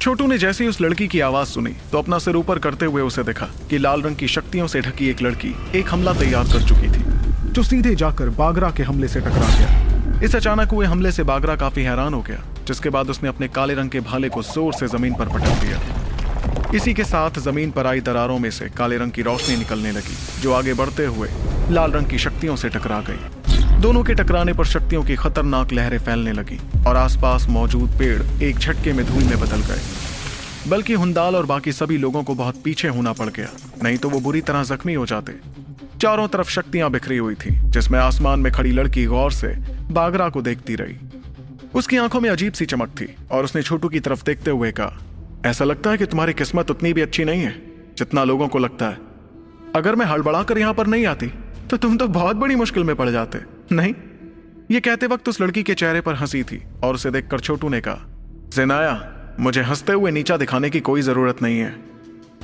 छोटू ने जैसे ही उस लड़की की आवाज सुनी तो अपना सिर ऊपर करते हुए उसे देखा कि लाल रंग की शक्तियों से ढकी एक लड़की एक हमला तैयार कर चुकी थी, जो सीधे जाकर बागरा के हमले से टकरा गया। इस अचानक हुए हमले से बागरा काफी हैरान हो गया, जिसके बाद उसने अपने काले रंग के भाले को जोर से जमीन पर पटक दिया। इसी के साथ जमीन पर आई दरारों में से काले रंग की रोशनी निकलने लगी, जो आगे बढ़ते हुए लाल रंग की शक्तियों से टकरा गई। दोनों के टकराने पर शक्तियों की खतरनाक लहरें फैलने लगी और आसपास मौजूद पेड़ एक झटके में धूल में बदल गए। बल्कि हुंदाल और बाकी सभी लोगों को बहुत पीछे होना पड़ गया, नहीं तो वो बुरी तरह जख्मी हो जाते। चारों तरफ शक्तियां बिखरी हुई थी, जिसमें आसमान में खड़ी लड़की गौर से बागरा को देखती रही। उसकी आंखों में अजीब सी चमक थी और उसने छोटू की तरफ देखते हुए कहा, ऐसा लगता है कि तुम्हारी किस्मत उतनी भी अच्छी नहीं है जितना लोगों को लगता है। अगर मैं हड़बड़ाकर यहाँ पर नहीं आती तो तुम तो बहुत बड़ी मुश्किल में पड़ जाते, नहीं? ये कहते वक्त उस लड़की के चेहरे पर हंसी थी और उसे देखकर छोटू ने कहा, ज़िनाया, मुझे हंसते हुए नीचा दिखाने की कोई जरूरत नहीं है।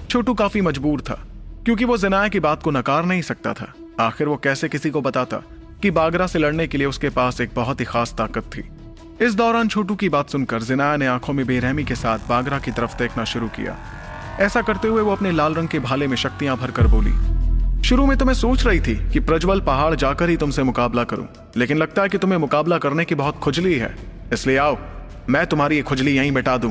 छोटू काफी मजबूर था, क्योंकि वो ज़िनाया की बात को नकार नहीं सकता था। आखिर वो कैसे किसी को बताता कि बागरा से लड़ने के लिए उसके पास एक बहुत ही खास ताकत थी। इस दौरान छोटू की बात सुनकर ज़िनाया ने आंखों में बेरहमी के साथ बागरा की तरफ देखना शुरू किया। ऐसा करते हुए वो अपने लाल रंग के भाले में शक्तियां भरकर बोली, शुरू में तो मैं सोच रही थी कि प्रज्वल पहाड़ जाकर ही तुमसे मुकाबला करूं, लेकिन लगता है कि तुम्हें मुकाबला करने की बहुत खुजली है, इसलिए आओ मैं तुम्हारी ये खुजली यहीं मिटा दूं।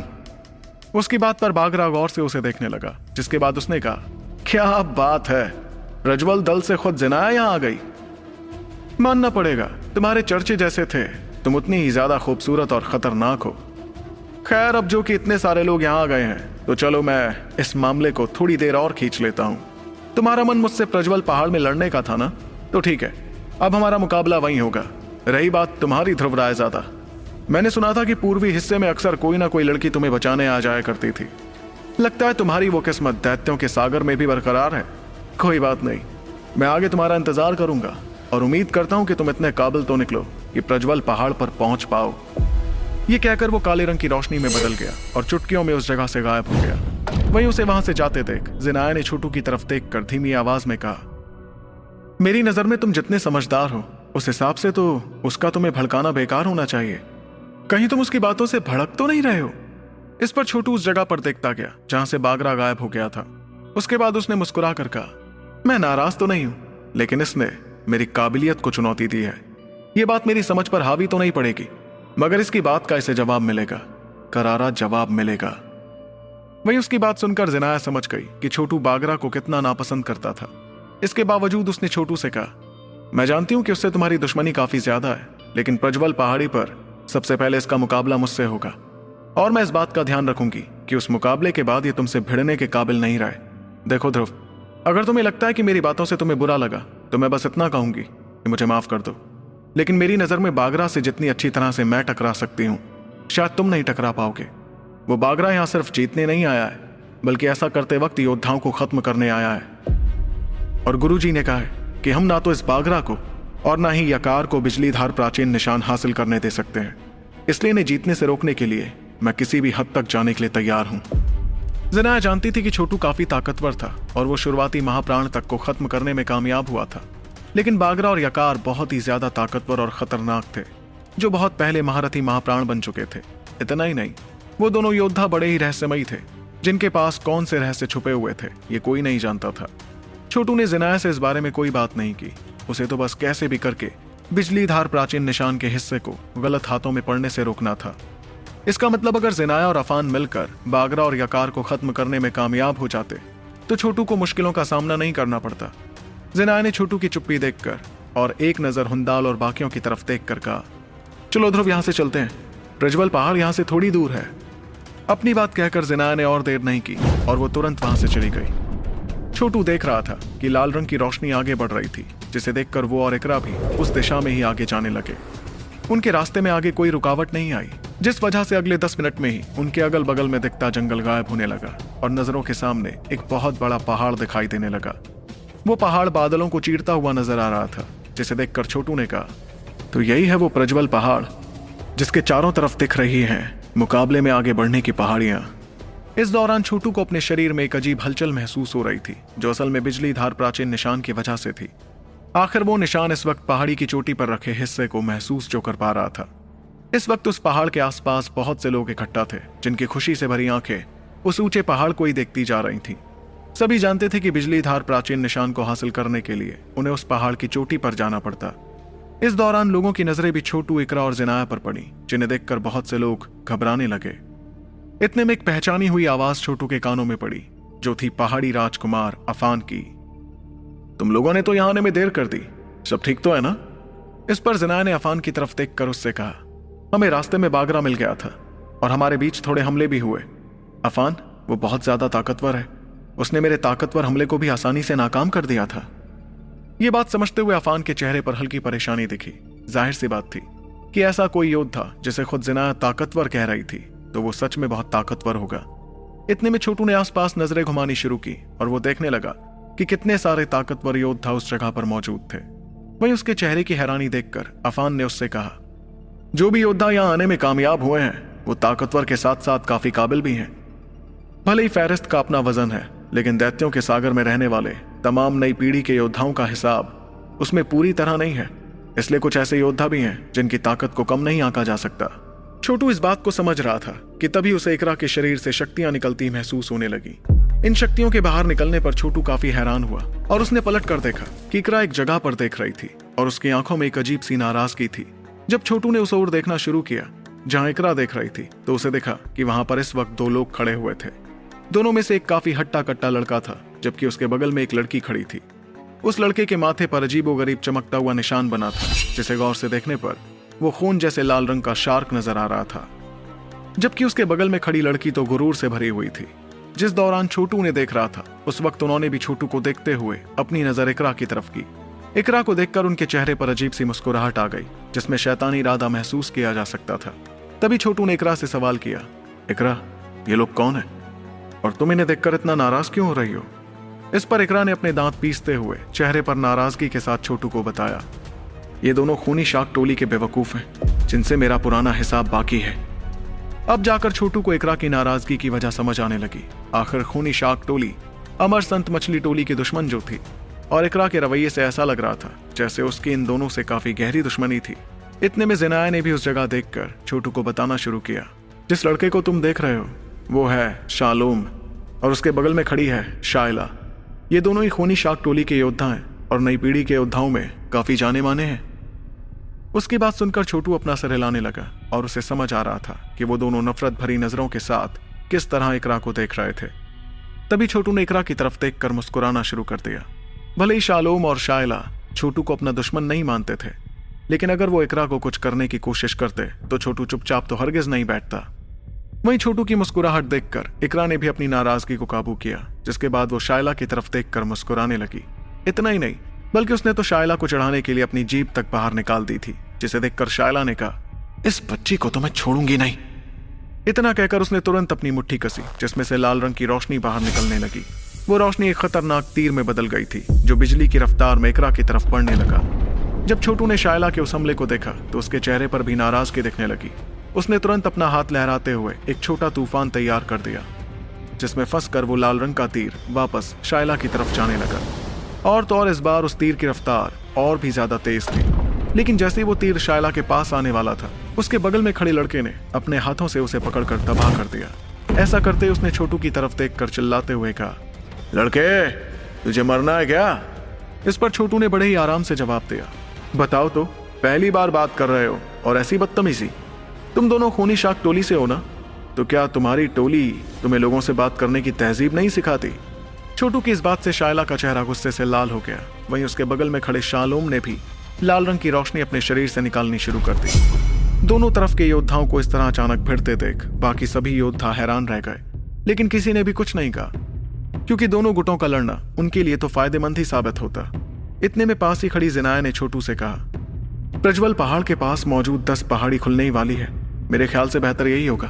उसकी बात पर बागरा गौर से उसे देखने लगा, जिसके बाद उसने कहा, क्या बात है, प्रज्वल दल से खुद ज़िनाया यहां आ गई। मानना पड़ेगा, तुम्हारे चर्चे जैसे थे, तुम उतनी ही ज्यादा खूबसूरत और खतरनाक हो। खैर, अब जो कि इतने सारे लोग यहां आ गए हैं, तो चलो मैं इस मामले को थोड़ी देर और खींच लेता हूं। तुम्हारा मन मुझसे प्रज्वल पहाड़ में लड़ने का था ना, तो ठीक है, अब हमारा मुकाबला वहीं होगा। रही बात तुम्हारी ध्रुव राय ज़्यादा, मैंने सुना था कि पूर्वी हिस्से में अक्सर कोई ना कोई लड़की तुम्हें बचाने आ जाया करती थी। लगता है तुम्हारी वो किस्मत दैत्यों के सागर में भी बरकरार है। कोई बात नहीं, मैं आगे तुम्हारा इंतजार करूंगा और उम्मीद करता हूं कि तुम इतने काबिल तो निकलो कि प्रज्वल पहाड़ पर पहुंच पाओ। ये कहकर वो काले रंग की रोशनी में बदल गया और चुटकियों में उस जगह से गायब हो गया। वहीं उसे वहां से जाते देख ज़िनाया ने छोटू की तरफ देखकर धीमी आवाज में कहा, मेरी नजर में तुम जितने समझदार हो, उस हिसाब से तो उसका तुम्हें भड़काना बेकार होना चाहिए। कहीं तुम उसकी बातों से भड़क तो नहीं रहे हो? इस पर छोटू उस जगह पर देखता गया जहां से बागरा गायब हो गया था। उसके बाद उसने मुस्कुरा कर कहा, मैं नाराज तो नहीं हूं, लेकिन इसने मेरी काबिलियत को चुनौती दी है। ये बात मेरी समझ पर हावी तो नहीं पड़ेगी, मगर इसकी बात का इसे जवाब मिलेगा, करारा जवाब मिलेगा। वहीं उसकी बात सुनकर ज़िनाया समझ गई कि छोटू बागरा को कितना नापसंद करता था। इसके बावजूद उसने छोटू से कहा, मैं जानती हूं कि उससे तुम्हारी दुश्मनी काफी ज्यादा है, लेकिन प्रज्वल पहाड़ी पर सबसे पहले इसका मुकाबला मुझसे होगा, और मैं इस बात का ध्यान रखूंगी कि उस मुकाबले के बाद ये तुमसे भिड़ने के काबिल नहीं रहे। देखो ध्रुव, अगर तुम्हें लगता है कि मेरी बातों से तुम्हें बुरा लगा, तो मैं बस इतना कहूंगी कि मुझे माफ कर दो, लेकिन मेरी नजर में बागरा से जितनी अच्छी तरह से मैं टकरा सकती हूँ, शायद तुम नहीं टकरा पाओगे। वो बागरा यहाँ सिर्फ जीतने नहीं आया है, बल्कि ऐसा करते वक्त योद्धाओं को खत्म करने आया है। और गुरुजी ने कहा है कि हम ना तो इस बागरा को और ना ही यकार को बिजलीधार प्राचीन निशान हासिल करने दे सकते हैं, इसलिए इन्हें जीतने से रोकने के लिए मैं किसी भी हद तक जाने के लिए तैयार हूं। ज़िनाया जानती थी कि छोटू काफी ताकतवर था और वो शुरुआती महाप्राण तक को खत्म करने में कामयाब हुआ था, लेकिन बागरा और यकार बहुत ही ज्यादा ताकतवर और खतरनाक थे, जो बहुत पहले महारथी महाप्राण बन चुके थे। इतना ही नहीं, वो दोनों योद्धा बड़े ही रहस्यमयी थे, जिनके पास कौन से रहस्य छुपे हुए थे ये कोई नहीं जानता था। छोटू ने ज़िनाया से इस बारे में कोई बात नहीं की, उसे तो बस कैसे भी करके बिजलीधार प्राचीन निशान के हिस्से को गलत हाथों में पड़ने से रोकना था। इसका मतलब अगर ज़िनाया और अफान मिलकर बागरा और यकार को खत्म करने में कामयाब हो जाते, तो छोटू को मुश्किलों का सामना नहीं करना पड़ता। ज़िनाया ने छोटू की चुप्पी देखकर और एक नजर हुंदाल और बाकियों की तरफ देखकर कहा, चलो ध्रुव, यहां से चलते हैं, प्रज्वल पहाड़ यहां से थोड़ी दूर है। अपनी बात कहकर ज़िनाया ने और देर नहीं की और वो तुरंत वहां से चली गई। छोटू देख रहा था कि लाल रंग की रोशनी आगे बढ़ रही थी, जिसे देखकर वो और इकरा भी उस दिशा में ही आगे जाने लगे। उनके रास्ते में आगे कोई रुकावट नहीं आई, जिस वजह से अगले 10 मिनट में ही उनके अगल बगल में दिखता जंगल गायब होने लगा और नजरों के सामने एक बहुत बड़ा पहाड़ दिखाई देने लगा। वो पहाड़ बादलों को चीरता हुआ नजर आ रहा था, जिसे देखकर छोटू ने कहा, तो यही है वो प्रज्वल पहाड़ जिसके चारों तरफ दिख रही हैं मुकाबले में आगे बढ़ने की पहाड़ियां। इस दौरान छोटू को अपने शरीर में एक अजीब हलचल महसूस हो रही थी, जो असल में बिजलीधार प्राचीन निशान की वजह से थी। आखिर वो निशान इस वक्त पहाड़ी की चोटी पर रखे हिस्से को महसूस जो कर पा रहा था। इस वक्त उस पहाड़ के आसपास बहुत से लोग इकट्ठा थे, जिनकी खुशी से भरी आंखें उस ऊंचे पहाड़ को ही देखती जा रही थीं। सभी जानते थे कि बिजलीधार प्राचीन निशान को हासिल करने के लिए उन्हें उस पहाड़ की चोटी पर जाना पड़ता। इस दौरान लोगों की नजरें भी छोटू, इकरा और जिनाया पर पड़ी, जिन्हें देखकर बहुत से लोग घबराने लगे। इतने में एक पहचानी हुई आवाज छोटू के कानों में पड़ी, जो थी पहाड़ी राजकुमार अफान की। तुम लोगों ने तो यहां आने में देर कर दी, सब ठीक तो है ना? इस पर जिनाया ने अफान की तरफ देखकर उससे कहा, हमें रास्ते में बागरा मिल गया था और हमारे बीच थोड़े हमले भी हुए। अफान वो बहुत ज्यादा ताकतवर है, उसने मेरे ताकतवर हमले को भी आसानी से नाकाम कर दिया था। ये बात समझते हुए अफान के चेहरे पर हल्की परेशानी दिखी। जाहिर सी बात थी कि ऐसा कोई योद्धा जिसे खुद जिनाया ताकतवर कह रही थी, तो वो सच में बहुत ताकतवर होगा। इतने में छोटू ने आसपास नजरें घुमानी शुरू की और वो देखने लगा कि कितने सारे ताकतवर योद्धा उस जगह पर मौजूद थे। वहीं उसके चेहरे की हैरानी देखकर अफान ने उससे कहा, जो भी योद्धा यहां आने में कामयाब हुए हैं वो ताकतवर के साथ साथ काफी काबिल भी हैं। भले ही फेरिस्त का अपना वजन है, लेकिन दैत्यों के सागर में रहने वाले तमाम नई पीढ़ी के योद्धाओं का हिसाब उसमें पूरी तरह नहीं है, इसलिए कुछ ऐसे योद्धा भी हैं जिनकी ताकत को कम नहीं आंका जा सकता। छोटू इस बात को समझ रहा था कि तभी उसे इकरा के शरीर से शक्तियां निकलती महसूस होने लगी। इन शक्तियों के बाहर निकलने पर छोटू काफी हैरान हुआ और उसने पलट कर देखा कि इकरा एक जगह पर देख रही थी और उसकी आंखों में एक अजीब सी नाराजगी थी। जब छोटू ने उस ओर देखना शुरू किया जहां इकरा देख रही थी, तो उसे देखा कि वहां पर इस वक्त 2 लोग खड़े हुए थे। दोनों में से एक काफी हट्टा कट्टा लड़का था, जबकि उसके बगल में एक लड़की खड़ी थी। उस लड़के के माथे पर अजीबोगरीब चमकता हुआ निशान बना था, जिसे गौर से देखने पर वो खून जैसे लाल रंग का शार्क नजर आ रहा था। जबकि उसके बगल में खड़ी लड़की तो गुरूर से भरी हुई थी। जिस दौरान छोटू उन्हें देख रहा था, उस वक्त उन्होंने भी छोटू को देखते हुए अपनी नजर इकरा की तरफ की। इकरा को देखकर उनके चेहरे पर अजीब सी मुस्कुराहट आ गई, जिसमें शैतानी इरादा महसूस किया जा सकता था। तभी छोटू ने इकरा से सवाल किया, इकरा, ये लोग कौन है और तुम इन्हें देखकर इतना नाराज क्यों हो रही हो? इस पर इकरा ने अपने दांत पीसते हुए चेहरे पर नाराजगी के साथ छोटू को बताया, ये दोनों खूनी शाक टोली के बेवकूफ हैं, जिनसे मेरा पुराना हिसाब बाकी है। अब जाकर छोटू को इकरा की नाराजगी की वजह समझ आने लगी। आखिर खूनी शाक टोली अमर संत मछली टोली की दुश्मन जो थी, और इकरा के रवैये से ऐसा लग रहा था जैसे उसकी इन दोनों से काफी गहरी दुश्मनी थी। इतने में जिनाया ने भी उस जगह देखकर छोटू को बताना शुरू किया, जिस लड़के को तुम देख रहे हो वो है शालूम और उसके बगल में खड़ी है शाइला। ये दोनों ही खूनी शाक टोली के योद्धा हैं और नई पीढ़ी के योद्धाओं में काफी जाने माने हैं। उसकी बात सुनकर छोटू अपना सर हिलाने लगा और उसे समझ आ रहा था कि वो दोनों नफरत भरी नजरों के साथ किस तरह इकरा को देख रहे थे। तभी छोटू ने इकरा की तरफ देखकर मुस्कुराना शुरू कर दिया। भले ही शालोम और शाइला छोटू को अपना दुश्मन नहीं मानते थे, लेकिन अगर वो इकरा को कुछ करने की कोशिश करते तो छोटू चुपचाप तो हरगिज नहीं बैठता। वहीं छोटू की मुस्कुराहट देखकर इकरा ने भी अपनी नाराजगी को काबू किया, जिसके बाद वो शाइला की तरफ देखकर मुस्कुराने लगी। इतना ही नहीं, बल्कि उसने तो शाइला को चढ़ाने के लिए अपनी जीभ तक बाहर निकाल दी थी, जिसे देखकर शाइला ने कहा, इस बच्ची को तो मैं छोड़ूंगी नहीं। इतना कहकर उसने तुरंत अपनी मुट्ठी कसी, जिसमें से लाल रंग की रोशनी बाहर निकलने लगी। वो रोशनी एक खतरनाक तीर में बदल गई थी, जो बिजली की रफ्तार में इकरा की तरफ बढ़ने लगा। जब छोटू ने शाइला के उस हमले को देखा तो उसके चेहरे पर भी नाराजगी दिखने लगी। उसने तुरंत अपना हाथ लहराते हुए एक छोटा तूफान तैयार कर दिया, जिसमें फंसकर वो लाल रंग का तीर वापस शाइला की तरफ जाने लगा। और तो और इस बार उस तीर की रफ्तार और भी ज्यादा तेज थी। लेकिन जैसे ही वो तीर शाइला के पास आने वाला था, उसके बगल में खड़े लड़के ने अपने हाथों से उसे पकड़कर तबाह कर दिया। ऐसा करते ही उसने छोटू की तरफ देखकर चिल्लाते हुए कहा, लड़के, तुझे मरना है क्या? इस पर छोटू ने बड़े ही आराम से जवाब दिया, बताओ तो, पहली बार बात कर रहे हो और ऐसी बदतमीजी? तुम दोनों खूनी शाक टोली से हो ना? तो क्या तुम्हारी टोली तुम्हें लोगों से बात करने की तहजीब नहीं सिखाती? छोटू की इस बात से शाइला का चेहरा गुस्से से लाल हो गया। वहीं उसके बगल में खड़े शालोम ने भी लाल रंग की रोशनी अपने शरीर से निकालनी शुरू कर दी। दोनों तरफ के योद्धाओं को इस तरह अचानक भिड़ते देख बाकी सभी योद्धा हैरान रह गए, लेकिन किसी ने भी कुछ नहीं कहा, क्योंकि दोनों गुटों का लड़ना उनके लिए तो फायदेमंद ही साबित होता। इतने में पास ही खड़ी जिनाया ने छोटू से कहा, प्रज्वल पहाड़ के पास मौजूद 10 पहाड़ी खुलने ही वाली है। मेरे ख्याल से बेहतर यही होगा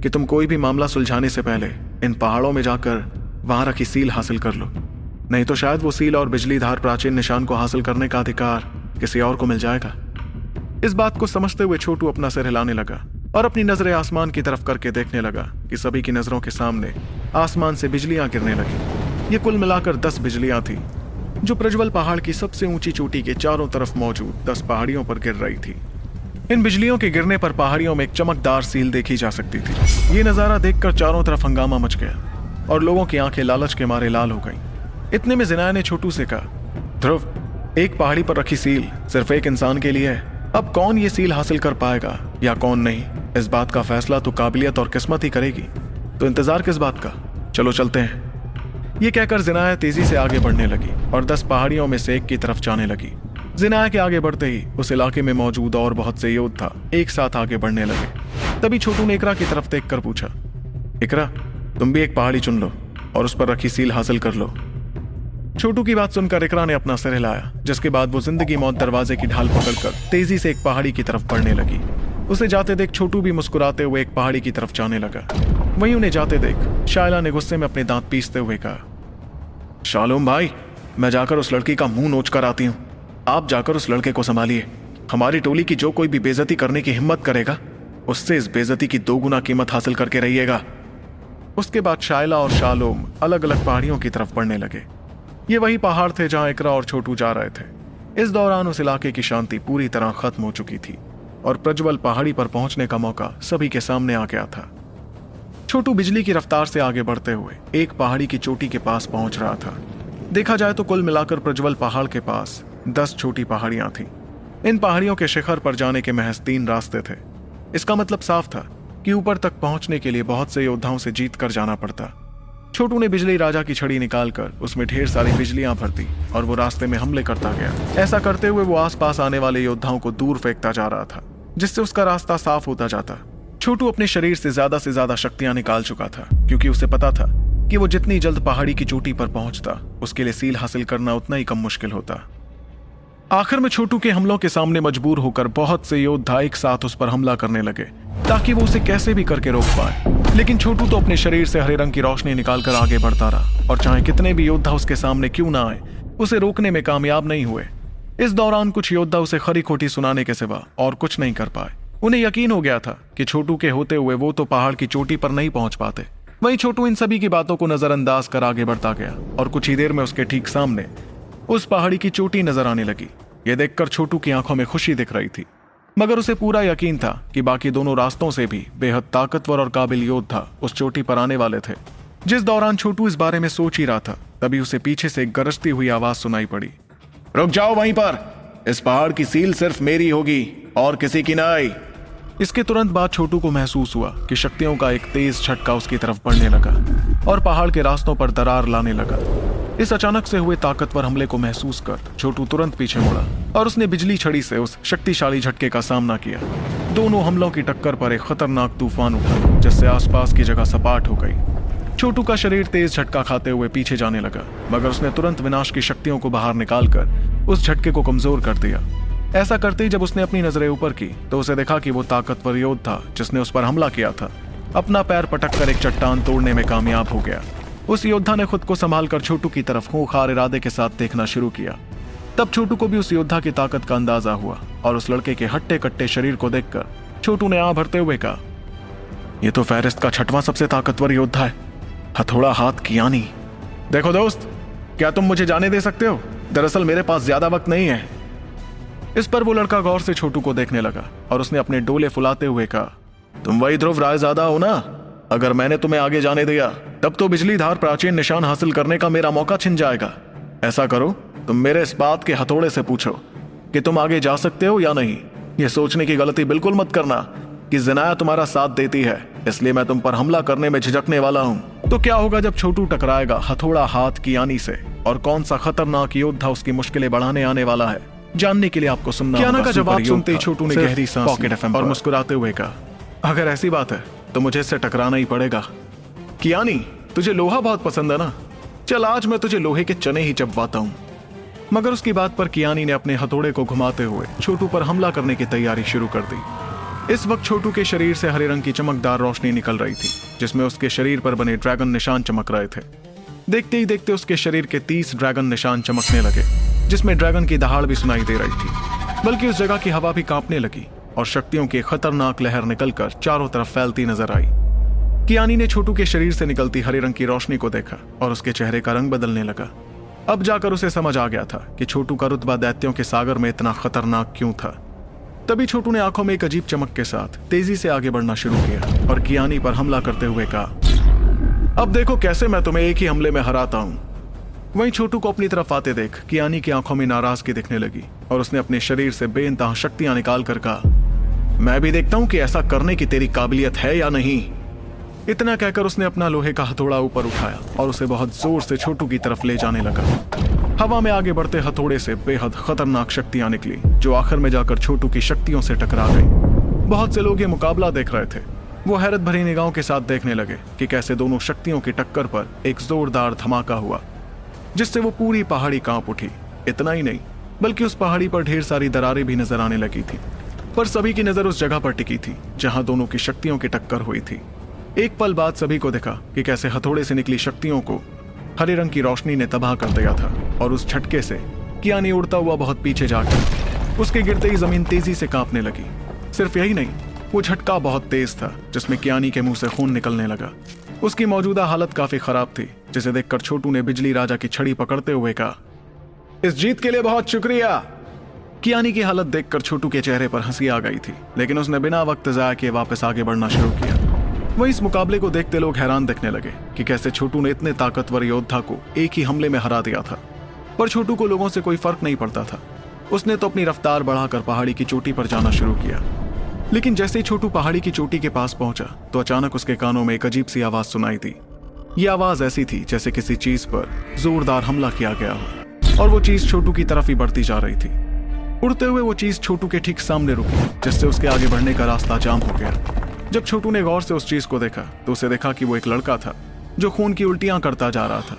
कि तुम कोई भी मामला सुलझाने से पहले इन पहाड़ों में जाकर वहां रखी सील हासिल कर लो, नहीं तो शायद वो सील और बिजलीधार प्राचीन निशान को हासिल करने का अधिकार किसी और को मिल जाएगा। इस बात को समझते हुए छोटू अपना सिर हिलाने लगा और अपनी नजरें आसमान की तरफ करके देखने लगा कि सभी की नजरों के सामने आसमान से बिजलियां गिरने लगी। ये कुल मिलाकर 10 बिजलियां थी, जो प्रज्वल पहाड़ की सबसे ऊंची चोटी के चारों तरफ मौजूद 10 पहाड़ियों पर गिर रही थी। इन बिजलियों के गिरने पर पहाड़ियों में एक चमकदार सील देखी जा सकती थी। ये नजारा देखकर चारों तरफ हंगामा मच गया और लोगों की आंखें लालच के मारे लाल हो गईं। इतने में जिनाया ने छोटू से कहा, ध्रुव, एक पहाड़ी पर रखी सील सिर्फ एक इंसान के लिए है। अब कौन ये सील हासिल कर पाएगा या कौन नहीं, इस बात का फैसला तो काबिलियत और किस्मत ही करेगी। तो इंतजार किस बात का, चलो चलते हैं। ये कहकर जिनाया तेजी से आगे बढ़ने लगी और 10 पहाड़ियों में से एक की तरफ जाने लगी। जिनाया के आगे बढ़ते ही उस इलाके में मौजूद और बहुत से योद्धा एक साथ आगे बढ़ने लगे। तभी छोटू ने इकरा की तरफ देखकर पूछा, इकरा, तुम भी एक पहाड़ी चुन लो और उस पर रखी सील हासिल कर लो। छोटू की बात सुनकर इकरा ने अपना सिर हिलाया, जिसके बाद वो जिंदगी मौत दरवाजे की ढाल पकड़कर तेजी से एक पहाड़ी की तरफ बढ़ने लगी। उसे जाते देख छोटू भी मुस्कुराते हुए एक पहाड़ी की तरफ जाने लगा। वहीं उन्हें जाते देख शायला ने गुस्से में अपने दांत पीसते हुए कहा, शालोम भाई, मैं जाकर उस लड़की का मुंह नोच कर आती हूँ। आप जाकर उस लड़के को संभालिए। हमारी टोली की जो कोई भी बेइज्जती करने की हिम्मत करेगा, उससे इस बेइज्जती की 2 गुना कीमत हासिल करके रहिएगा। उसके बाद शायला और शालोम अलग अलग पहाड़ियों की तरफ बढ़ने लगे। ये वही पहाड़ थे जहां इकरा और छोटू जा रहे थे। इस दौरान उस इलाके की शांति पूरी तरह खत्म हो चुकी थी और प्रज्वल पहाड़ी पर पहुंचने का मौका सभी के सामने आ गया था। छोटू बिजली की रफ्तार से आगे बढ़ते हुए एक पहाड़ी की चोटी के पास पहुंच रहा था। देखा जाए तो कुल मिलाकर प्रज्वल पहाड़ के पास 10 छोटी पहाड़ियां थीं। इन पहाड़ियों के शिखर पर जाने के महज 3 रास्ते थे। इसका मतलब साफ था कि ऊपर तक पहुंचने के लिए बहुत से योद्धाओं से जीत कर जाना पड़ता। छोटू ने बिजली राजा की छड़ी निकालकर उसमें ढेर सारी बिजलियां भर दी और वो रास्ते में हमले करता गया। ऐसा करते हुए वो आसपास आने वाले योद्धाओं को दूर फेंकता जा रहा था, जिससे उसका रास्ता साफ होता जाता। छोटू अपने शरीर से ज्यादा शक्तियां निकाल चुका था, क्योंकि उसे पता था कि वो जितनी जल्द पहाड़ी की चोटी पर पहुंचता, उसके लिए सील हासिल करना उतना ही कम मुश्किल होता। आखिर में छोटू के हमलों के सामने मजबूर होकर बहुत से योद्धा एक साथ उस पर हमला करने लगे, ताकि वो उसे कैसे भी करके रोक पाए। लेकिन छोटू तो अपने शरीर से हरे रंग की रोशनी निकालकर आगे बढ़ता रहा और चाहे कितने भी योद्धा उसके सामने क्यों ना आए, उसे रोकने में कामयाब नहीं हुए। इस दौरान कुछ योद्धा उसे खरी खोटी सुनाने के सिवा और कुछ नहीं कर पाए। उन्हें यकीन हो गया था कि छोटू के होते हुए वो तो पहाड़ की चोटी पर नहीं पहुंच पाते। वहीं छोटू इन सभी की बातों को नजरअंदाज कर आगे बढ़ता गया और कुछ ही देर में उसके ठीक सामने उस पहाड़ी की चोटी नजर आने लगी। यह देखकर छोटू की आंखों में खुशी दिख रही थी, मगर उसे पूरा यकीन था कि बाकी दोनों रास्तों से भी बेहद ताकतवर और काबिल योद्धा उस चोटी पर आने वाले थे। जिस दौरान छोटू इस बारे में सोच ही रहा था, तभी उसे पीछे से एक गरजती हुई आवाज सुनाई पड़ी, रुक जाओ वहीं पर, इस पहाड़ की सील सिर्फ मेरी होगी और किसी की नहीं। इसके तुरंत बाद छोटू को महसूस हुआ कि शक्तियों का एक तेज झटका उसकी तरफ बढ़ने लगा और पहाड़ के रास्तों पर दरार लाने लगा। इस अचानक से हुए ताकतवर हमले को महसूस कर छोटू तुरंत पीछे मुड़ा और उसने बिजली छड़ी से उस शक्तिशाली झटके का सामना किया। दोनों हमलों की टक्कर पर एक खतरनाक तूफान उठा, जिससे आसपास की जगह सपाट हो गई। छोटू का शरीर तेज झटका खाते हुए पीछे जाने लगा, मगर उसने तुरंत विनाश की शक्तियों को बाहर निकालकर उस झटके को कमजोर कर दिया। ऐसा करते ही जब उसने अपनी नजरें ऊपर की तो उसे देखा कि वो ताकतवर योद्धा जिसने उस पर हमला किया था, अपना पैर पटक कर एक चट्टान तोड़ने में कामयाब हो गया। उस योद्धा ने खुद को संभालकर छोटू की तरफ खूंखार इरादे के साथ देखना शुरू किया। तब छोटू को भी उस योद्धा की ताकत का अंदाजा हुआ और उस लड़के के हट्टे कट्टे शरीर को देखकर छोटू ने आह भरते हुए कहा, ये तो फेरिस्त का 6वां सबसे ताकतवर योद्धा है, हथौड़ा हाथ कियानी। देखो दोस्त, क्या तुम मुझे जाने दे सकते हो? दरअसल मेरे पास ज्यादा वक्त नहीं है। इस पर वो लड़का गौर से छोटू को देखने लगा और उसने अपने डोले फुलाते हुए कहा, तुम वही ध्रुव रायजादा हो ना? अगर मैंने तुम्हें आगे जाने दिया तब तो बिजली धार प्राचीन निशान हासिल करने का मेरा मौका छिन जाएगा। ऐसा करो, तुम मेरे इस बात के हथौड़े से पूछो कि तुम आगे जा सकते हो या नहीं। यह सोचने की गलती बिल्कुल मत करना कि जिनाया तुम्हारा साथ देती है, इसलिए मैं तुम पर हमला करने में झिझकने वाला हूँ। तो क्या होगा जब छोटू टकराएगा हथौड़ा हाथ की यानी से, और कौन सा खतरनाक योद्धा उसकी मुश्किलें बढ़ाने आने वाला है, जानने के लिए आपको सुनना होगा। कियाना का जवाब सुनते ही छोटू ने गहरी सांस पॉकेट एफएम और मुस्कुराते हुए कहा, अगर ऐसी बात है तो मुझे इससे टकराना ही पड़ेगा। कियानी, तुझे लोहा बहुत पसंद है ना? चल आज मैं तुझे लोहे के चने ही चबवाता हूँ। मगर उसकी बात पर कियानी ने अपने हथौड़े को घुमाते हुए छोटू पर हमला करने की तैयारी शुरू कर दी। इस वक्त छोटू के शरीर से हरे रंग की चमकदार रोशनी निकल रही थी, जिसमें उसके शरीर पर बने ड्रैगन निशान चमक रहे थे। देखते ही देखते उसके शरीर के 30 ड्रैगन निशान चमकने लगे, जिसमें ड्रैगन की दहाड़ भी सुनाई दे रही थी। बल्कि उस जगह की हवा भी कांपने लगी और शक्तियों की खतरनाक लहर निकलकर चारों तरफ फैलती नजर आई। कियानी ने छोटू के शरीर से निकलती हरे रंग की रोशनी को देखा और उसके चेहरे का रंग बदलने लगा। अब जाकर उसे समझ आ गया था कि छोटू का रुतबा दैत्यों के सागर में इतना खतरनाक क्यों था। तभी छोटू ने आंखों में एक अजीब चमक के साथ तेजी से आगे बढ़ना शुरू किया और कियानी पर हमला करते हुए कहा, अब देखो कैसे मैं तुम्हें एक ही हमले में हराता हूं। वहीं छोटू को अपनी तरफ आते देख कियानी की आंखों में नाराजगी दिखने लगी और उसने अपने शरीर से बेइंतहा शक्तियां निकाल कर कहा, मैं भी देखता हूं कि ऐसा करने की तेरी काबिलियत है या नहीं। इतना कहकर उसने अपना लोहे का हथौड़ा ऊपर उठाया और उसे बहुत जोर से छोटू की तरफ ले जाने लगा। हवा में आगे बढ़ते हथौड़े से बेहद खतरनाक शक्तियां निकली जो आखिर में जाकर छोटू की शक्तियों से टकरा गई। बहुत से लोग ये मुकाबला देख रहे थे। वो हैरत भरी निगाहों के साथ देखने लगे कि कैसे दोनों शक्तियों की टक्कर पर एक जोरदार धमाका हुआ जिससे वो पूरी पहाड़ी कांप उठी। इतना ही नहीं बल्कि उस पहाड़ी पर ढेर सारी दरारें भी नजर आने लगी थी, पर सभी की नजर उस जगह पर टिकी थी जहां दोनों की शक्तियों की टक्कर हुई थी। एक पल बाद सभी को दिखा कि कैसे हथौड़े से निकली शक्तियों को हरे रंग की रोशनी ने तबाह कर दिया था और उस झटके से कियानी उड़ता हुआ बहुत पीछे जाकर उसके गिरते ही जमीन तेजी से कांपने लगी। सिर्फ यही नहीं, वो झटका बहुत तेज था जिसमें कियानी के मुंह से खून निकलने लगा। उसकी मौजूदा हालत काफी खराब थी, जिसे देखकर छोटू ने बिजली राजा की छड़ी पकड़ते हुए कहा, इस जीत के लिए बहुत शुक्रिया। कियानी की हालत देखकर छोटू के चेहरे पर हंसी आ गई थी, लेकिन उसने बिना वक्त जाया किए वापस आगे बढ़ना शुरू किया। वहीं इस मुकाबले को देखते लोग हैरान दिखने लगे कि कैसे छोटू ने इतने ताकतवर योद्धा को एक ही हमले में हरा दिया था। पर छोटू को लोगों से कोई फर्क नहीं पड़ता था। उसने तो अपनी रफ्तार बढ़ाकर पहाड़ी की चोटी पर जाना शुरू किया। लेकिन जैसे ही छोटू पहाड़ी की चोटी के पास पहुंचा तो अचानक उसके कानों में एक अजीब सी आवाज सुनाई दी। ये आवाज ऐसी थी जैसे किसी चीज पर जोरदार हमला किया गया हो और वो चीज छोटू की तरफ ही बढ़ती जा रही थी। उड़ते हुए वो चीज छोटू के ठीक सामने रुकी, जिससे उसके आगे बढ़ने का रास्ता जाम हो गया। जब छोटू ने गौर से उस चीज को देखा तो उसे देखा कि वो एक लड़का था जो खून की उल्टियां करता जा रहा था।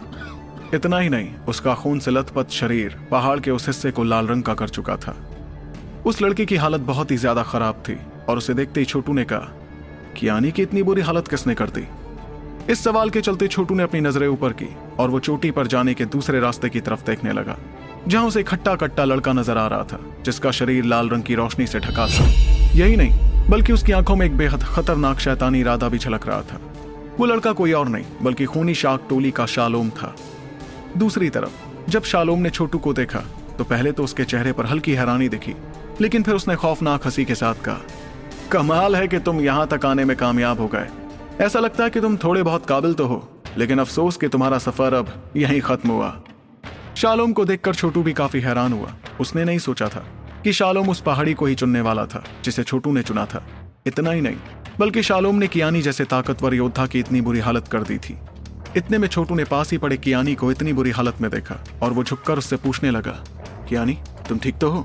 इतना ही नहीं, उसका खून से लथपथ शरीर पहाड़ के उस हिस्से को लाल रंग का कर चुका था। उस लड़के की हालत बहुत ही ज्यादा खराब थी और उसे देखते ही छोटू ने कहा, कियानी की इतनी बुरी हालत किसने कर दी? इस सवाल के चलते छोटू ने अपनी नजरें ऊपर की और वो चोटी पर जाने के दूसरे रास्ते की तरफ देखने लगा, जहां उसे खट्टा कट्टा लड़का नजर आ रहा था जिसका शरीर लाल रंग की रोशनी से ढका था। यही नहीं बल्कि उसकी आंखों में एक बेहद खतरनाक शैतानी इरादा भी झलक रहा था। वो लड़का कोई और नहीं बल्कि खूनी शाक टोली का शालोम था। दूसरी तरफ जब शालोम ने छोटू को देखा तो पहले तो उसके चेहरे पर हल्की हैरानी दिखी, लेकिन फिर उसने खौफनाक हंसी के साथ कहा, कमाल है कि तुम यहां तक आने में कामयाब हो गए। ऐसा लगता है कि तुम थोड़े बहुत काबिल तो हो, लेकिन अफसोस कि तुम्हारा सफर अब यहीं खत्म हुआ। शालोम को देखकर छोटू भी काफी हैरान हुआ। उसने नहीं सोचा था कि शालोम उस पहाड़ी को ही चुनने वाला था जिसे छोटू ने चुना था। इतना ही नहीं बल्कि शालोम ने कियानी जैसे ताकतवर योद्धा की इतनी बुरी हालत कर दी थी। इतने में छोटू ने पास ही पड़े कियानी को इतनी बुरी हालत में देखा और वो झुककर उससे पूछने लगा, कियानी तुम ठीक तो हो?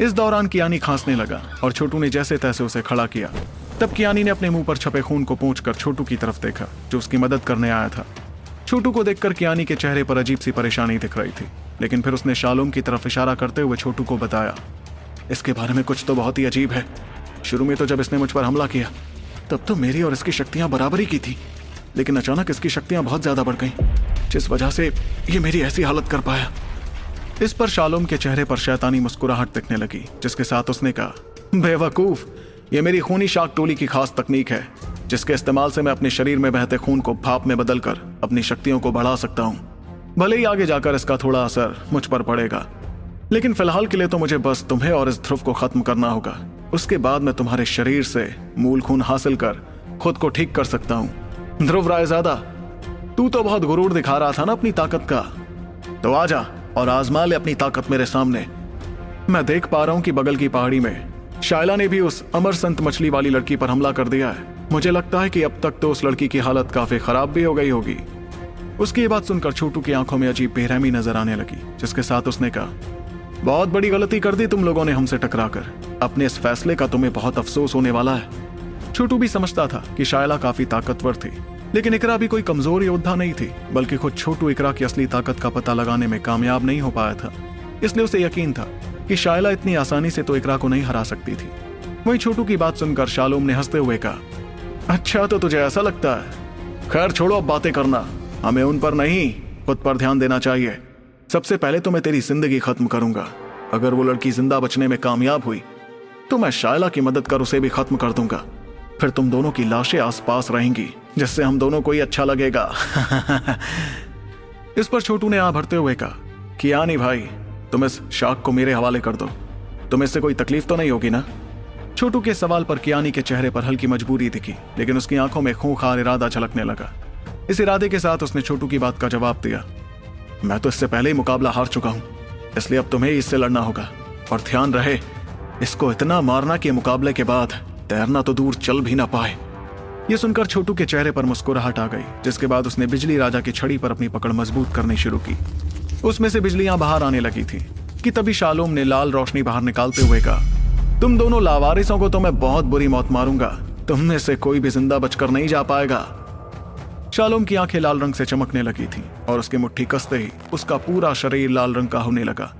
इस दौरान कियानी खांसने लगा और छोटू ने जैसे तैसे उसे खड़ा किया। तब कियानी ने अपने मुंह पर छपे खून को पोंछकर छोटू की तरफ देखा जो उसकी मदद करने आया था। छोटू को देखकर कियानी के चेहरे पर अजीब सी परेशानी दिख रही थी, लेकिन फिर उसने शालोम की तरफ इशारा करते हुए छोटू को बताया, इसके बारे में कुछ तो बहुत ही अजीब है। शुरू में तो जब इसने मुझ पर हमला किया तब तो मेरी और इसकी शक्तियां बराबरी की थी, लेकिन अचानक इसकी शक्तियां बहुत ज्यादा बढ़ गईं, जिस वजह से ये मेरी ऐसी हालत कर पाया। इस पर शालोम के चेहरे पर शैतानी मुस्कुराहट दिखने लगी, जिसके साथ उसने कहा, बेवकूफ, ये मेरी खूनी शाक टोली की खास तकनीक है जिसके इस्तेमाल से मैं अपने शरीर में बहते खून को भाप में बदलकर अपनी शक्तियों को बढ़ा सकता हूँ। भले ही आगे जाकर इसका थोड़ा असर मुझ पर पड़ेगा, लेकिन फिलहाल के लिए तो मुझे बस तुम्हें और इस ध्रुव को खत्म करना होगा। उसके बाद मैं तुम्हारे शरीर से मूल खून हासिल कर खुद को ठीक कर सकता हूँ। ध्रुव रायजादा, तू तो बहुत गुरूर दिखा रहा था ना अपनी ताकत का, तो आजा और आजमा ले अपनी ताकत मेरे सामने। मैं देख पा रहा हूं कि बगल की पहाड़ी में शायला ने भी उस अमर संत मछली वाली लड़की पर हमला कर दिया है। मुझे लगता है कि अब तक तो उस लड़की की हालत काफी खराब भी हो गई होगी। उसकी ये बात सुनकर छोटू की आंखों में अजीब बेरहमी नजर आने लगी, जिसके साथ उसने कहा, बहुत बड़ी गलती कर दी तुम लोगों ने हमसे टकराकर। अपने इस फैसले का तुम्हें बहुत अफसोस होने वाला है। छोटू भी समझता था कि शायला काफी ताकतवर थी, लेकिन इकरा भी कोई कमजोर योद्धा नहीं थी, बल्कि खुद छोटू इकरा की असली ताकत का पता लगाने में कामयाब नहीं हो पाया था। इसलिए उसे यकीन था कि शायला इतनी आसानी से तो इकरा को नहीं हरा सकती थी। वहीं छोटू की बात सुनकर शालोम ने हंसते हुए कहा, अच्छा तो तुझे ऐसा लगता है। खैर छोड़ो अब बातें करना, हमें उन पर नहीं खुद पर ध्यान देना चाहिए। सबसे पहले तो मैं तेरी जिंदगी खत्म करूंगा। अगर वो लड़की जिंदा बचने में कामयाब हुई तो मैं शायला की मदद कर उसे भी खत्म कर दूंगा। फिर तुम दोनों की लाशें आसपास रहेंगी, जिससे हम दोनों को ही अच्छा लगेगा। इस पर छोटू ने आ भरते हुए कहा, कियानी भाई, तुम इस शाक को मेरे हवाले कर दो। तुम्हें इससे कोई तकलीफ तो नहीं होगी ना? छोटू के सवाल पर कियानी के चेहरे पर हल्की मजबूरी दिखी, लेकिन उसकी आंखों में खूंखार इरादा झलकने लगा। इस इरादे के साथ उसने छोटू की बात का जवाब दिया। मैं तो इससे पहले ही मुकाबला हार चुका हूं, इसलिए अब तुम्हें इससे लड़ना होगा। और ध्यान रहे, इसको इतना मारना कि मुकाबले के बाद तैरना तो दूर चल भी ना पाए। यह सुनकर छोटू के चेहरे पर मुस्कुराहट आ गई, जिसके बाद उसने बिजली राजा की छड़ी पर अपनी पकड़ मजबूत करनी शुरू की। उसमें से बिजलियां बाहर आने लगी थी कि तभी शालोम ने लाल रोशनी बाहर निकालते हुए कहा, तुम दोनों लावारिसों को तो मैं बहुत बुरी मौत मारूंगा। तुम में से कोई भी जिंदा बचकर नहीं जा पाएगा। शालोम की आंखें लाल रंग से चमकने लगी थी और उसकी मुट्ठी कसते ही उसका पूरा शरीर लाल रंग का होने लगा।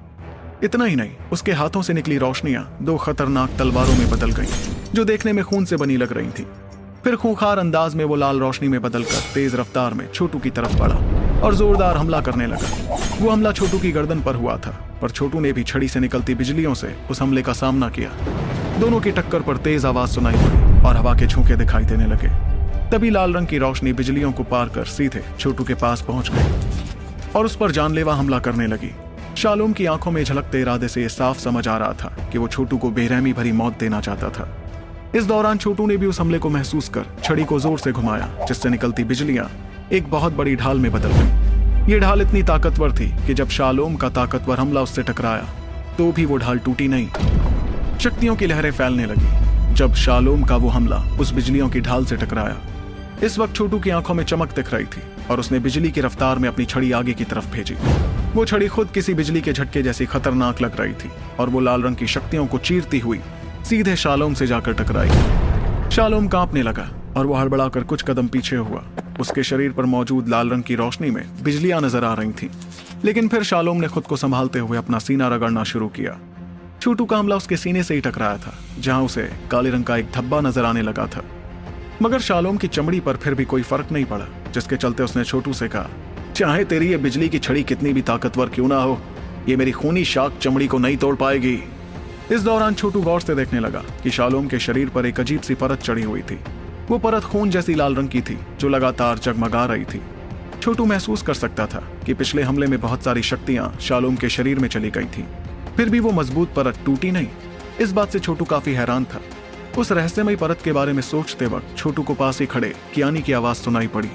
इतना ही नहीं, उसके हाथों से निकली रोशनियां 2 खतरनाक तलवारों में बदल गईं, जो देखने में खून से बनी लग रही थी। फिर खूंखार अंदाज में वो लाल रोशनी में बदलकर तेज रफ्तार में छोटू की तरफ बढ़ा और जोरदार हमला करने लगा। वो हमला छोटू की गर्दन पर हुआ था, पर छोटू ने भी छड़ी से निकलती बिजलियों से उस हमले का सामना किया। दोनों की टक्कर पर तेज आवाज सुनाई पड़ी और हवा के झोंके दिखाई देने लगे। तभी लाल रंग की रोशनी बिजलियों को पार कर सीधे छोटू के पास पहुंच गई और उस पर जानलेवा हमला करने लगी। शालोम की आंखों में झलकते इरादे से यह साफ समझ आ रहा था कि वो छोटू को बेरहमी भरी मौत देना चाहता था। इस दौरान छोटू ने भी उस हमले को महसूस कर छड़ी को जोर से घुमाया, जिससे निकलती बिजलियां एक बहुत बड़ी ढाल में बदल गई। ये ढाल इतनी ताकतवर थी कि जब शालोम का ताकतवर हमला उससे टकराया तो भी वो ढाल टूटी नहीं। शक्तियों की लहरें फैलने लगी जब शालोम का वो हमला उस बिजलियों की ढाल से टकराया। इस वक्त छोटू की आंखों में चमक दिख रही थी और उसने बिजली की रफ्तार में अपनी छड़ी आगे की तरफ भेजी। वो छड़ी खुद किसी बिजली के झटके जैसी खतरनाक लग रही थी और वो लाल रंग की शक्तियों को चीरती हुई सीधे शालोम से जाकर टकराई। शालोम कांपने लगा और वो हड़बड़ाकर कुछ कदम पीछे हुआ। उसके शरीर पर मौजूद लाल रंग की रोशनी में बिजलियां नजर आ रही थीं, लेकिन फिर शालोम ने खुद को संभालते हुए अपना सीना रगड़ना शुरू किया। छोटू का हमला उसके सीने से ही टकराया था, जहां उसे काले रंग का एक धब्बा नजर आने लगा था। मगर शालोम की चमड़ी पर फिर भी कोई फर्क नहीं पड़ा, जिसके चलते उसने छोटू से कहा, चाहे तेरी ये बिजली की छड़ी कितनी भी ताकतवर क्यों ना हो, ये मेरी खूनी शाख चमड़ी को नहीं तोड़ पाएगी। इस दौरान छोटू गौर से देखने लगा कि शालोम के शरीर पर एक अजीब सी परत चढ़ी हुई थी। वो परत खून जैसी लाल रंग की थी, जो लगातार जगमगा रही थी। छोटू महसूस कर सकता था कि पिछले हमले में बहुत सारी शक्तियां शालोम के शरीर में चली गई थी, फिर भी वो मजबूत परत टूटी नहीं। इस बात से छोटू काफी हैरान था। उस रहस्यमयी परत के बारे में सोचते वक्त छोटू को पास ही खड़े कियानी की आवाज सुनाई पड़ी।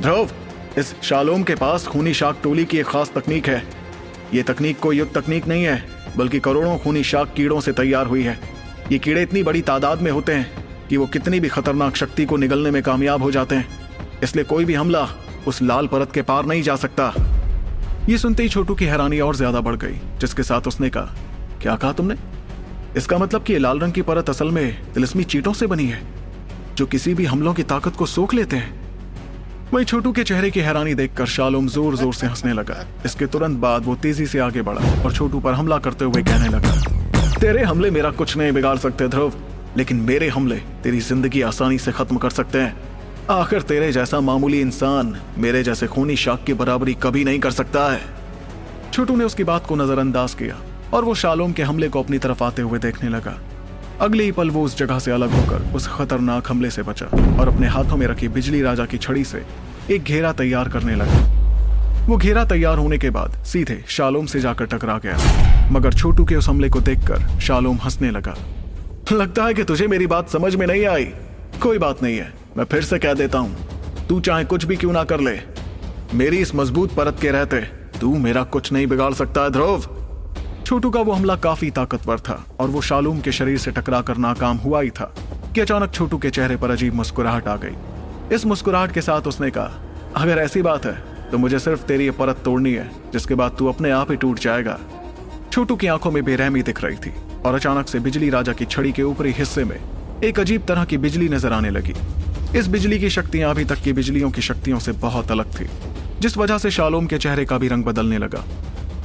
ध्रुव, इस शालोम के पास खूनी शाख टोली की एक खास तकनीक है। ये तकनीक कोई युद्ध तकनीक नहीं है, बल्कि करोड़ों खूनी शाख कीड़ों से तैयार हुई है। ये कीड़े इतनी बड़ी तादाद में होते हैं कि वो कितनी भी खतरनाक शक्ति को निगलने में कामयाब हो जाते हैं, इसलिए कोई भी हमला उस लाल परत के पार नहीं जा सकता। ये सुनते ही छोटू की हैरानी और ज्यादा बढ़ गई, जिसके साथ उसने कहा, क्या कहा तुमने? इसका मतलब कि ये लाल रंग की परत असल में तिलिस्मी चींटों से बनी है, जो किसी भी हमलों की ताकत को सोख लेते हैं। वहीं छोटू के चेहरे की हैरानी देखकर शालोम जोर जोर से हंसने लगा। इसके तुरंत बाद वो तेजी से आगे बढ़ा और छोटू पर हमला करते हुए कहने लगा, तेरे हमले मेरा कुछ नहीं बिगाड़ सकते ध्रुव, लेकिन मेरे हमले तेरी जिंदगी आसानी से खत्म कर सकते हैं। आखिर तेरे जैसा मामूली इंसान मेरे जैसे खूनी शाख की बराबरी कभी नहीं कर सकता है। छोटू ने उसकी बात को नजरअंदाज किया और वो शालोम के हमले को अपनी तरफ आते हुए देखने लगा। अगले ही पल वो उस जगह से अलग होकर उस खतरनाक हमले से बचा और अपने हाथों में रखी बिजली राजा की छड़ी से एक घेरा तैयार करने लगा। वो घेरा तैयार होने के बाद सीधे शालोम से जाकर टकरा गया, मगर छोटू के उस हमले को देखकर शालोम हंसने लगा। लगता है कि तुझे मेरी बात समझ में नहीं आई। कोई बात नहीं है, मैं फिर से कह देता हूं, तू चाहे कुछ भी क्यों ना कर ले, मेरी इस मजबूत परत के रहते तू मेरा कुछ नहीं बिगाड़ सकता है ध्रुव। छोटू का वो हमला काफी ताकतवर था और वो शालोम के शरीर से टकरा कर नाकाम हुआ ही था कि अचानक छोटू के चेहरे पर अजीब मुस्कुराहट आ गई। इस मुस्कुराहट के साथ उसने कहा, अगर ऐसी बात है तो मुझे सिर्फ तेरी ये परत तोड़नी है, जिसके बाद तू अपने आप ही टूट जाएगा। छोटू की आंखों में बेरहमी दिख रही थी और अचानक से बिजली राजा की छड़ी के ऊपरी हिस्से में एक अजीब तरह की बिजली नजर आने लगी। इस बिजली की शक्तियां अभी तक की बिजलियों की शक्तियों से बहुत अलग थी, जिस वजह से शालोम के चेहरे का भी रंग बदलने लगा।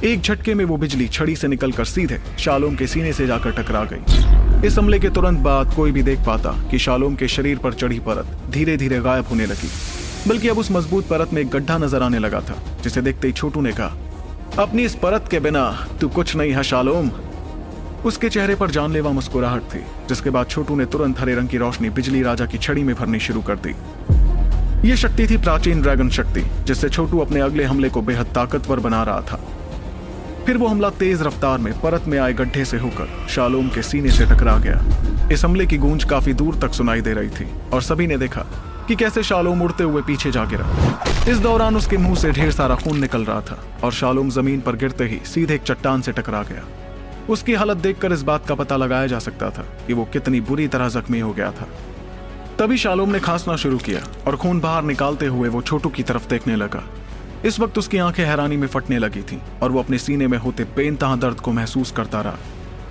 एक झटके में वो बिजली छड़ी से निकलकर सीधे शालोम के सीने से जाकर टकरा गई। इस हमले के तुरंत बाद कोई भी देख पाता कि शालोम के शरीर पर चढ़ी परत धीरे धीरे गायब होने लगी, बल्कि अब उस मजबूत परत में एक गड्ढा नजर आने लगा था, जिसे देखते ही छोटू ने कहा, अपनी इस परत के बिना तू कुछ नहीं है शालोम। उसके चेहरे पर जानलेवा मुस्कुराहट थी, जिसके बाद छोटू ने तुरंत हरे रंग की रोशनी बिजली राजा की छड़ी में भरनी शुरू कर दी। ये शक्ति थी प्राचीन ड्रैगन शक्ति, जिससे छोटू अपने अगले हमले को बेहद ताकतवर बना रहा था। फिर वो हमला तेज रफ्तार में परत में आए गड्ढे से होकर शालोम के सीने से टकरा गया। इस हमले की गूंज काफी दूर तक सुनाई दे रही थी और सभी ने देखा कि कैसे शालोम उड़ते हुए पीछे जा गिरा। इस दौरान उसके मुंह से ढेर सारा खून निकल रहा था और शालोम जमीन पर गिरते ही सीधे एक चट्टान से टकरा गया। उसकी हालत देखकर इस बात का पता लगाया जा सकता था कि वो कितनी बुरी तरह जख्मी हो गया था। तभी शालोम ने खांसना शुरू किया और खून बाहर निकालते हुए वो छोटू की तरफ देखने लगा। इस वक्त उसकी आंखें हैरानी में फटने लगी थीं और वो अपने सीने में होते बेइंतहा दर्द को महसूस करता रहा।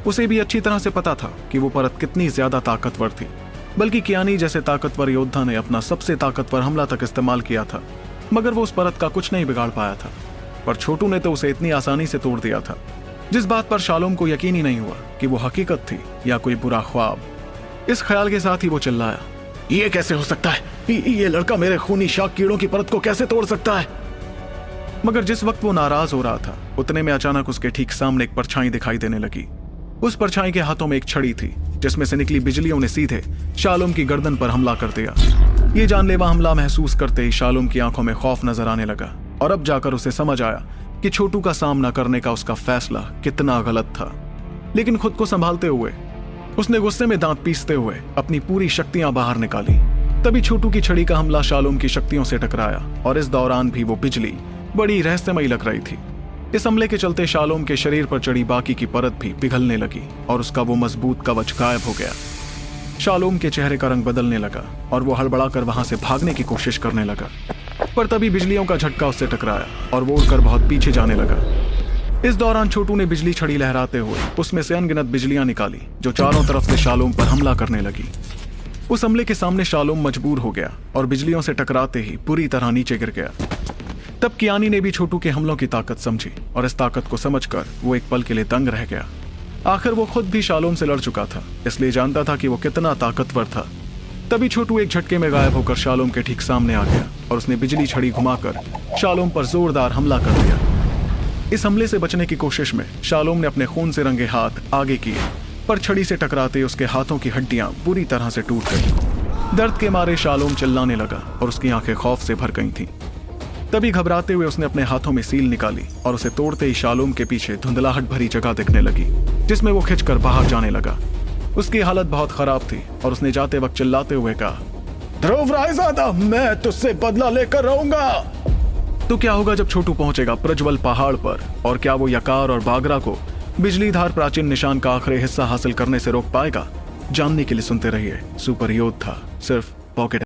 उसे भी अच्छी तरह से पता था कि वो परत कितनी ज्यादा ताकतवर थी, बल्कि कियानी जैसे ताकतवर योद्धा ने अपना सबसे ताकतवर हमला तक इस्तेमाल किया था, मगर वो उस परत का कुछ नहीं बिगाड़ पाया था। पर छोटू ने तो उसे इतनी आसानी से तोड़ दिया था, जिस बात पर शालोम को यकीन ही नहीं हुआ कि वो हकीकत थी या कोई बुरा ख्वाब। इस ख्याल के साथ ही वो चिल्लाया, ये कैसे हो सकता है? ये लड़का मेरे खूनी शाक कीड़ों की परत को कैसे तोड़ सकता है? मगर जिस वक्त वो नाराज हो रहा था, उतने में अचानक उसके ठीक सामने एक परछाई दिखाई देने लगी। उस परछाई के हाथों में एक छड़ी थी, जिसमें से निकली बिजलियों ने सीधे शालोम की गर्दन पर हमला कर दिया। ये जानलेवा हमला महसूस करते ही शालोम की आंखों में खौफ नजर आने लगा और अब जाकर उसे समझ आया कि छोटू का सामना करने का उसका फैसला कितना गलत था। लेकिन खुद को संभालते हुए उसने गुस्से में दांत पीसते हुए अपनी पूरी शक्तियां बाहर निकाली। तभी छोटू की छड़ी का हमला शालोम की शक्तियों से टकराया और इस दौरान भी वो बिजली बड़ी रहस्यमयी लग रही थी। इस हमले के चलते शालोम के शरीर पर चढ़ी बाकी की परत भी पिघलने लगी और उसका वो मजबूत कवच गायब हो गया। शालोम के चेहरे का रंग बदलने लगा और वो हड़बड़ाकर वहां से भागने की कोशिश करने लगा, पर तभी बिजलियों का झटका उससे टकराया और वो उड़कर बहुत पीछे जाने लगा। इस दौरान छोटू ने बिजली छड़ी लहराते हुए उसमें से अनगिनत बिजलियां निकाली, जो चारों तरफ से शालोम पर हमला करने लगी। उस हमले के सामने शालोम मजबूर हो गया और बिजलियों से टकराते ही पूरी तरह नीचे गिर गया। तब कियानी ने भी छोटू के हमलों की ताकत समझी और इस ताकत को समझकर वो एक पल के लिए दंग रह गया। आखिर वो खुद भी शालोम से लड़ चुका था, इसलिए जानता था कि वो कितना ताकतवर था। तभी छोटू एक झटके में गायब होकर शालोम के ठीक सामने आ गया और उसने बिजली छड़ी घुमाकर शालोम पर जोरदार हमला कर दिया। इस हमले से बचने की कोशिश में शालोम ने अपने खून से रंगे हाथ आगे किए, पर छड़ी से टकराते उसके हाथों की हड्डियां बुरी तरह से टूट गई। दर्द के मारे शालोम चिल्लाने लगा और उसकी आंखें खौफ से भर गई थीं। तभी घबराते हुए उसने अपने हाथों में सील निकाली और उसे तोड़ते ही शालोम के पीछे धुंधलाहट भरी जगह दिखने लगी, जिसमें वो खिंचकर बाहर जाने लगा। उसकी हालत बहुत खराब थी और उसने जाते वक्त चिल्लाते हुए कहा, ध्रुवरायज़ादा, मैं तुझसे बदला लेकर रहूंगा। तो क्या होगा जब छोटू पहुंचेगा प्रज्वल पहाड़ पर, और क्या वो यकार और बागरा को बिजलीधार प्राचीन निशान का आखिरी हिस्सा हासिल करने से रोक पाएगा? जानने के लिए सुनते रहिए सुपर योद्धा, सिर्फ पॉकेट